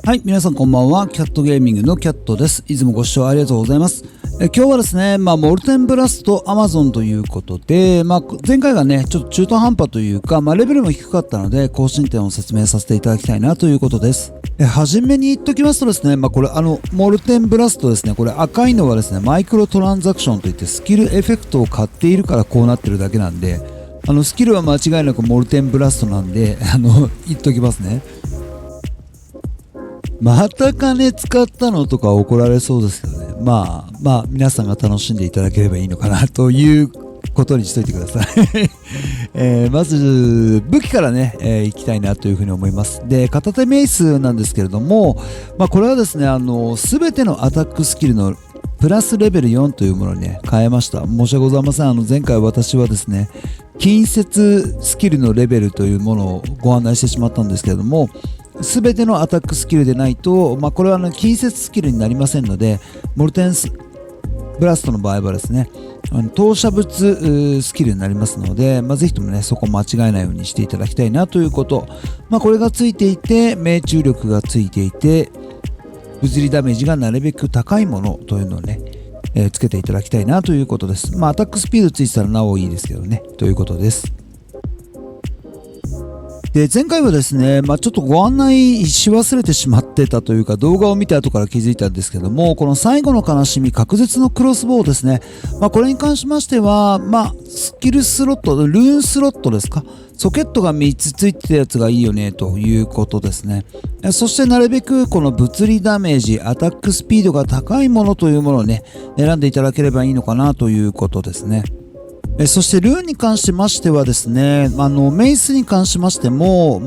はい、皆さんこんばんは。キャットゲーミングのキャットです。いつもご視聴ありがとうございます。今日はですね、モルテンブラスト Amazon ということで、前回がね、ちょっと中途半端というか、レベルも低かったので、更新点を説明させていただきたいなということです。はじめに言っときますとですね、これモルテンブラストですね、これ赤いのはですね、マイクロトランザクションといってスキルエフェクトを買っているからこうなってるだけなんで、スキルは間違いなくモルテンブラストなんで、言っときますね。また金使ったのとか怒られそうですけどね。皆さんが楽しんでいただければいいのかなということにしといてください、まず武器からね、いきたいなというふうに思います。で、片手メイスなんですけれども、これはですね、全てのアタックスキルのプラスレベル4というものにね、変えました。申し訳ございません。前回私はですね、近接スキルのレベルというものをご案内してしまったんですけれども、全てのアタックスキルでないと、これは近接スキルになりませんので、モルテンブラストの場合はですね、投射物スキルになりますので、ぜひともね、そこ間違えないようにしていただきたいなということ。これがついていて、命中力がついていて、物理ダメージがなるべく高いものというのをね、つけていただきたいなということです。アタックスピードついてたらなおいいですけどね、ということです。で、前回はですね、ちょっとご案内し忘れてしまってたというか、動画を見て後から気づいたんですけども、この最後の悲しみ、隔絶のクロスボウですね。これに関しましては、スキルスロット、ルーンスロットですか。ソケットが3つついてたやつがいいよね、ということですね。そしてなるべくこの物理ダメージ、アタックスピードが高いものというものをね、選んでいただければいいのかなということですね。そしてルーンに関しましてはですね、メイスに関しましても、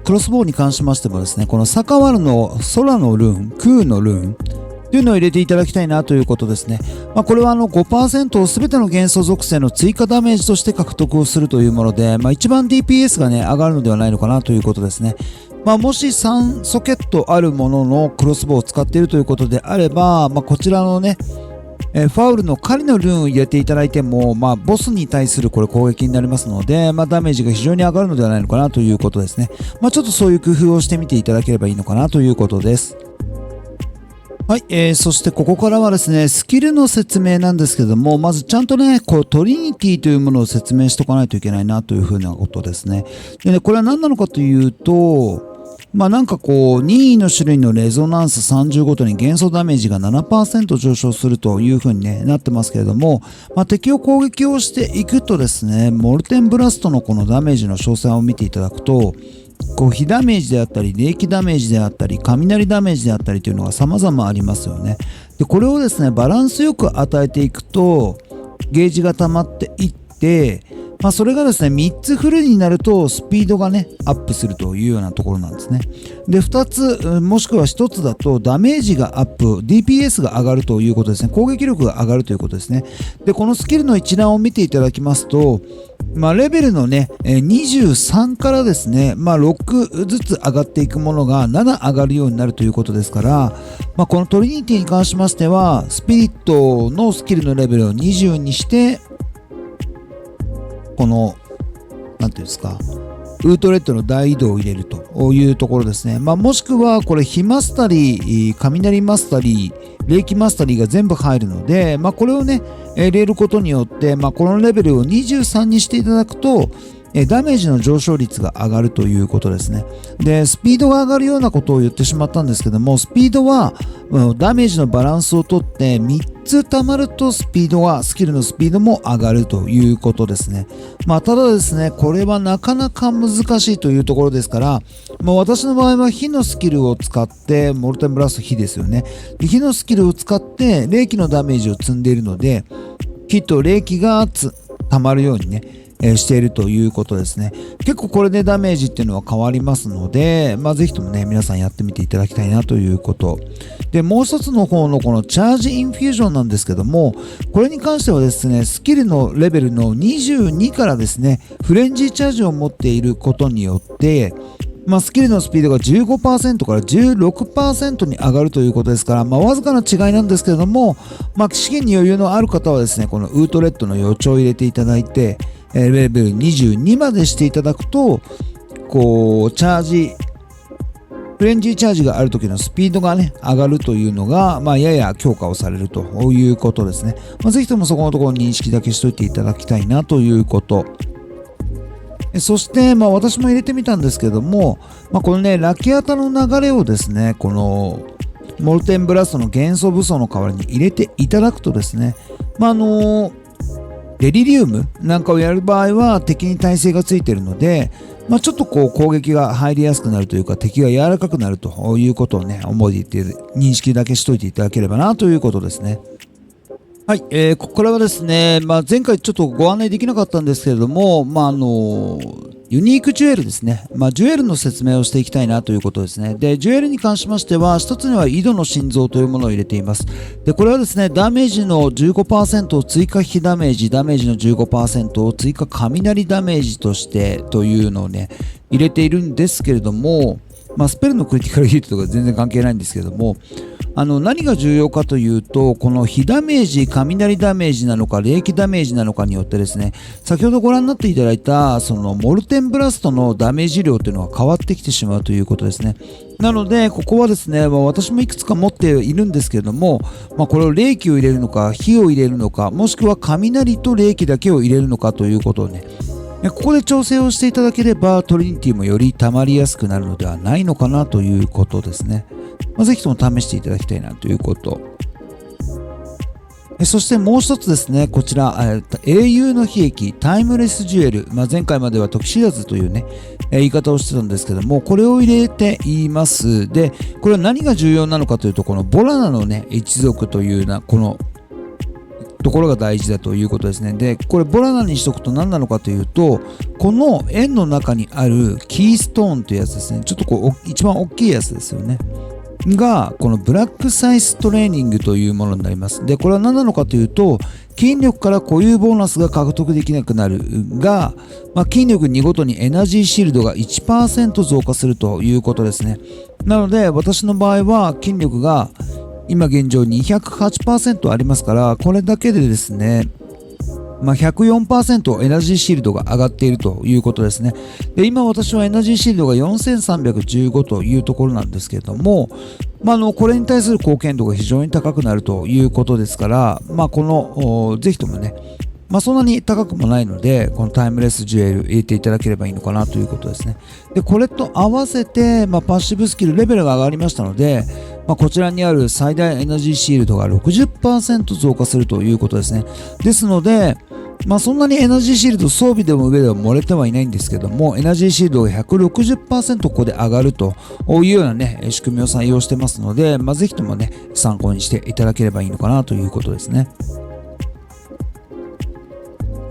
クロスボウに関しましてもですね、このサカワルの空のルーン、空のルーンというのを入れていただきたいなということですね。これは5% を全ての元素属性の追加ダメージとして獲得をするというもので、一番 DPS がね、上がるのではないのかなということですね。もし3ソケットあるもののクロスボウを使っているということであれば、こちらのね、ファウルの狩りのルーンを入れていただいても、ボスに対するこれ攻撃になりますので、ダメージが非常に上がるのではないのかなということですね。ちょっとそういう工夫をしてみていただければいいのかなということです。はい、そしてここからはですね、スキルの説明なんですけども、まずちゃんとね、トリニティというものを説明しておかないといけないなというふうなことですね。でね、これは何なのかというと、任意の種類のレゾナンス30ごとに元素ダメージが 7% 上昇するという風に、なってますけれども、敵を攻撃をしていくとですね、モルテンブラストのこのダメージの詳細を見ていただくと、火ダメージであったり、冷気ダメージであったり、雷ダメージであったりというのが様々ありますよね。で、これをですね、バランスよく与えていくと、ゲージが溜まっていって、それがですね、3つフルになるとスピードがね、アップするというようなところなんですね。で、2つ、もしくは1つだとダメージがアップ、DPS が上がるということですね。攻撃力が上がるということですね。で、このスキルの一覧を見ていただきますと、レベルのね、23からですね、6ずつ上がっていくものが7上がるようになるということですから、このトリニティに関しましては、スピリットのスキルのレベルを20にして、この、なんていうんですか、ウートレッドの大移動を入れるというところですね。もしくは、これ、火マスタリー、雷マスタリー、冷気マスタリーが全部入るので、これをね、入れることによって、このレベルを23にしていただくと、ダメージの上昇率が上がるということですね。で、スピードが上がるようなことを言ってしまったんですけども、スピードはダメージのバランスをとって3つ溜まるとスキルのスピードも上がるということですね。ただですね、これはなかなか難しいというところですから、私の場合は火のスキルを使って、モルテンブラスト火ですよね。で、火のスキルを使って冷気のダメージを積んでいるので、火と冷気が溜まるようにね、しているということですね。結構これでダメージっていうのは変わりますので、ぜひともね、皆さんやってみていただきたいなということ。で、もう一つの方のこのチャージインフュージョンなんですけども、これに関してはですね、スキルのレベルの22からですね、フレンジーチャージを持っていることによって、スキルのスピードが 15% から 16% に上がるということですから、わずかな違いなんですけれども、資源に余裕のある方はですね、このウートレッドの予兆を入れていただいて、レベル22までしていただくと、チャージフレンジチャージがある時のスピードがね、上がるというのが、やや強化をされるということですね。ぜひともそこのところ認識だけしといていただきたいなということ。そして、私も入れてみたんですけども、このね、ラキアタの流れをですね、この、モルテンブラストの元素武装の代わりに入れていただくとですね、デリリウムなんかをやる場合は敵に耐性がついているので、ちょっとこう攻撃が入りやすくなるというか、敵が柔らかくなるということをね、思いて認識だけしといていただければなということですね。はい、ここからはですね、前回ちょっとご案内できなかったんですけれども、ユニークジュエルですね。ジュエルの説明をしていきたいなということですね。で、ジュエルに関しましては、一つには井戸の心臓というものを入れています。で、これはですね、ダメージの 15% を追加非ダメージ、ダメージの 15% を追加雷ダメージとしてというのをね、入れているんですけれども、スペルのクリティカルヒットとか全然関係ないんですけども、何が重要かというと、この非ダメージ、雷ダメージなのか、霊気ダメージなのかによってですね、先ほどご覧になっていただいた、そのモルテンブラストのダメージ量というのが変わってきてしまうということですね。なので、ここはですね、私もいくつか持っているんですけれども、これを霊気を入れるのか、火を入れるのか、もしくは雷と霊気だけを入れるのかということをね、ここで調整をしていただければトリニティもより溜まりやすくなるのではないのかなということですね。ぜひとも試していただきたいなということ。そしてもう一つですね、こちら、英雄の悲劇、タイムレスジュエル、前回までは時知らずというね、言い方をしてたんですけども、これを入れています。で、これは何が重要なのかというと、このボラナのね、一族というこのところが大事だということですね。で、これボラナにしとくと何なのかというと、この円の中にあるキーストーンというやつですね。ちょっとこう一番大きいやつですよね。が、このブラックサイズトレーニングというものになります。で、これは何なのかというと、筋力から固有ボーナスが獲得できなくなるが、筋力2ごとにエナジーシールドが 1% 増加するということですね。なので、私の場合は筋力が今現状 208% ありますから、これだけでですね、104% エナジーシールドが上がっているということですね。で、今私はエナジーシールドが4315というところなんですけれども、これに対する貢献度が非常に高くなるということですから、ぜひともね、そんなに高くもないので、このタイムレスジュエル入れていただければいいのかなということですね。で、これと合わせて、パッシブスキルレベルが上がりましたので、こちらにある最大エナジーシールドが 60% 増加するということですね。ですので、そんなにエナジーシールド装備でも上では漏れてはいないんですけども、エナジーシールドが 160% ここで上がるというようなね、仕組みを採用してますので、ぜひともね、参考にしていただければいいのかなということですね。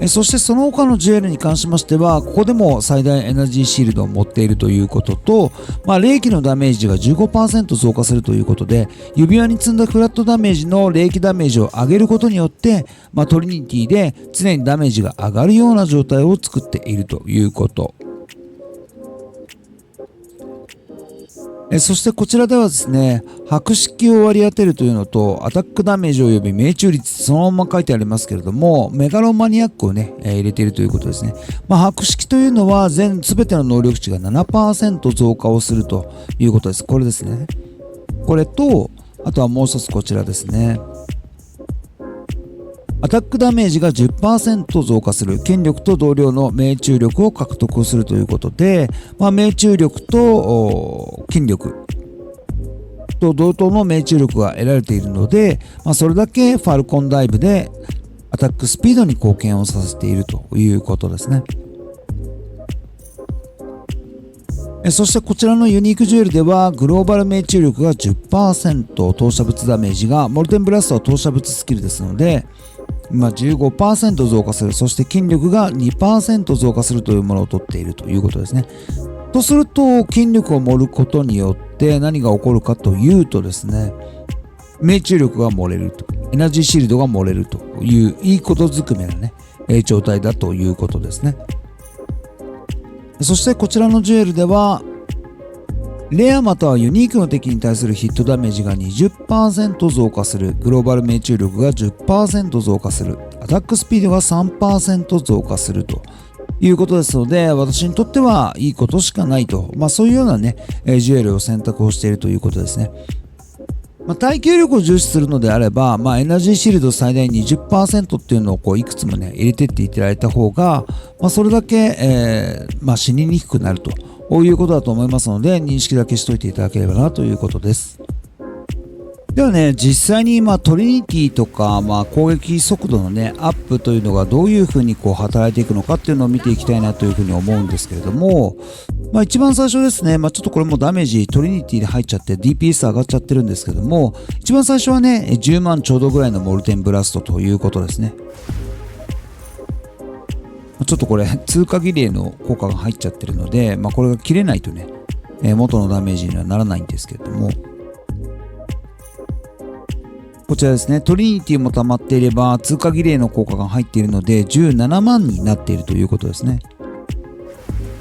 そしてその他のジュエルに関しましては、ここでも最大エナジーシールドを持っているということと、霊気のダメージが 15% 増加するということで、指輪に積んだフラットダメージの霊気ダメージを上げることによって、トリニティで常にダメージが上がるような状態を作っているということ。そしてこちらではですね、白色を割り当てるというのと、アタックダメージ及び命中率、そのまま書いてありますけれども、メガロマニアックをね、入れているということですね。白色というのは全ての能力値が 7% 増加をするということです。これですね。これと、あとはもう一つこちらですね。アタックダメージが 10% 増加する筋力と同量の命中力を獲得するということで、命中力と筋力と同等の命中力が得られているので、それだけファルコンダイブでアタックスピードに貢献をさせているということですね。そしてこちらのユニークジュエルではグローバル命中力が 10% 投射物ダメージがモルテンブラストは投射物スキルですので、15% 増加する。そして筋力が 2% 増加するというものを取っているということですね。とすると筋力を盛ることによって何が起こるかというとですね、命中力が漏れると、エナジーシールドが漏れるといういいことずくめなね、状態だということですね。そしてこちらのジュエルではレアまたはユニークの敵に対するヒットダメージが 20% 増加する。グローバル命中力が 10% 増加する。アタックスピードが 3% 増加するということですので、私にとってはいいことしかないと、そういうようなね、ジュエルを選択をしているということですね。耐久力を重視するのであれば、エナジーシールド最大 20% っていうのをいくつもね、入れてっていただいた方が、それだけ、死ににくくなるということだと思いますので、認識だけしといていただければなということです。ではね、実際にトリニティとか、攻撃速度のね、アップというのがどういうふうに働いていくのかっていうのを見ていきたいなというふうに思うんですけれども、一番最初ですね、ちょっとこれもダメージトリニティで入っちゃって DPS 上がっちゃってるんですけども、一番最初はね、10万ちょうどぐらいのモルテンブラストということですね。ちょっとこれ通過儀礼の効果が入っちゃってるので、これが切れないとね、元のダメージにはならないんですけれども、こちらですね、トリニティも溜まっていれば通過儀礼の効果が入っているので17万になっているということですね。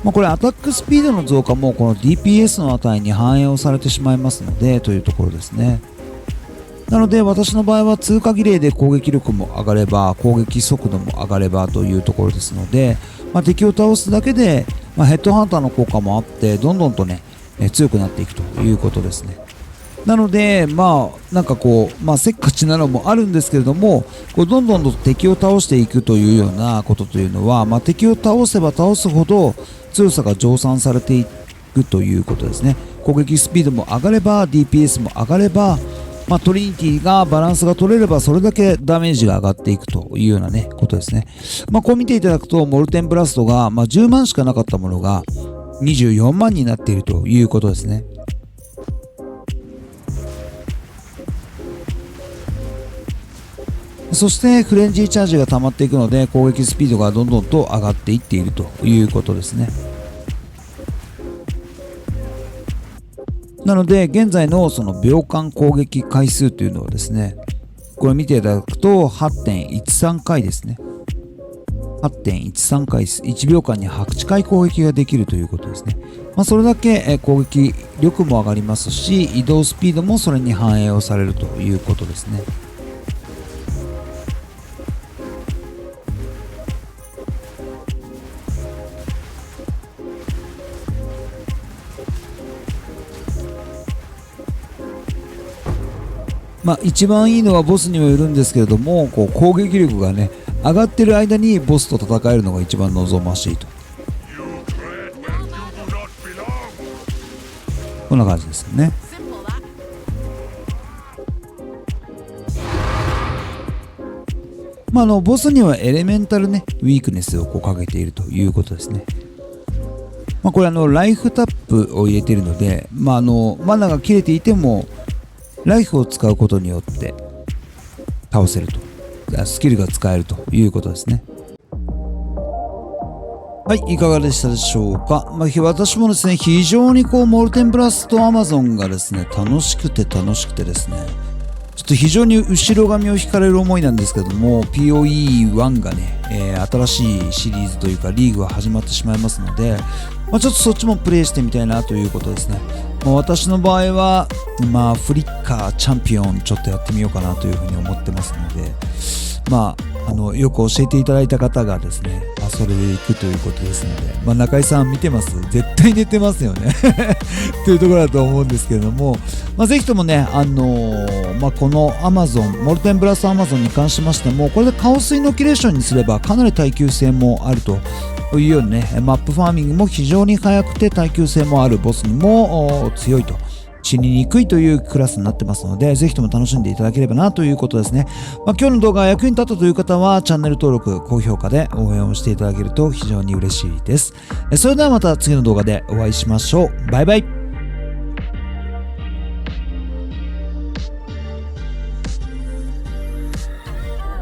これアタックスピードの増加もこの DPS の値に反映をされてしまいますのでというところですね。なので私の場合は通過儀礼で攻撃力も上がれば攻撃速度も上がればというところですので、敵を倒すだけで、ヘッドハンターの効果もあってどんどんとね、強くなっていくということですね。なのでせっかちなのもあるんですけれども、どんどんと敵を倒していくというようなことというのは、敵を倒せば倒すほど強さが増産されていくということですね。攻撃スピードも上がれば DPS も上がれば、トリニティがバランスが取れればそれだけダメージが上がっていくというようなねことですね。こう見ていただくとモルテンブラストが、10万しかなかったものが24万になっているということですね。そしてフレンジーチャージが溜まっていくので攻撃スピードがどんどんと上がっていっているということですね。なので現在のその秒間攻撃回数というのはですね、これ見ていただくと 8.13 回ですね。8.13 回です。1秒間に8回攻撃ができるということですね。それだけ攻撃力も上がりますし、移動スピードもそれに反映をされるということですね。一番いいのはボスにもよるんですけれども、攻撃力がね上がってる間にボスと戦えるのが一番望ましいと、こんな感じですよね。ボスにはエレメンタルねウィークネスをかけているということですね。これライフタップを入れているので、マナが切れていてもライフを使うことによって倒せると、スキルが使えるということですね。はい、いかがでしたでしょうか。私もですね、非常にモルテンブラストアマゾンがですね、楽しくてですね、ちょっと非常に後ろ髪を引かれる思いなんですけども、POE1 がね、新しいシリーズというかリーグが始まってしまいますので、ちょっとそっちもプレイしてみたいなということですね。私の場合は、フリッカーチャンピオンちょっとやってみようかなというふうに思ってますので、よく教えていただいた方がですね、それで行くということですので、中井さん見てます？絶対寝てますよねというところだと思うんですけれども、ぜひともね、この Amazon モルテンブラスト Amazon に関しましても、これでカオスイノキュレーションにすればかなり耐久性もあるというようにね、マップファーミングも非常に速くて耐久性もある、ボスにも強いと、死ににくいというクラスになってますので、ぜひとも楽しんでいただければなということですね。今日の動画が役に立ったという方はチャンネル登録、高評価で応援をしていただけると非常に嬉しいです。それではまた次の動画でお会いしましょう。バイバイ。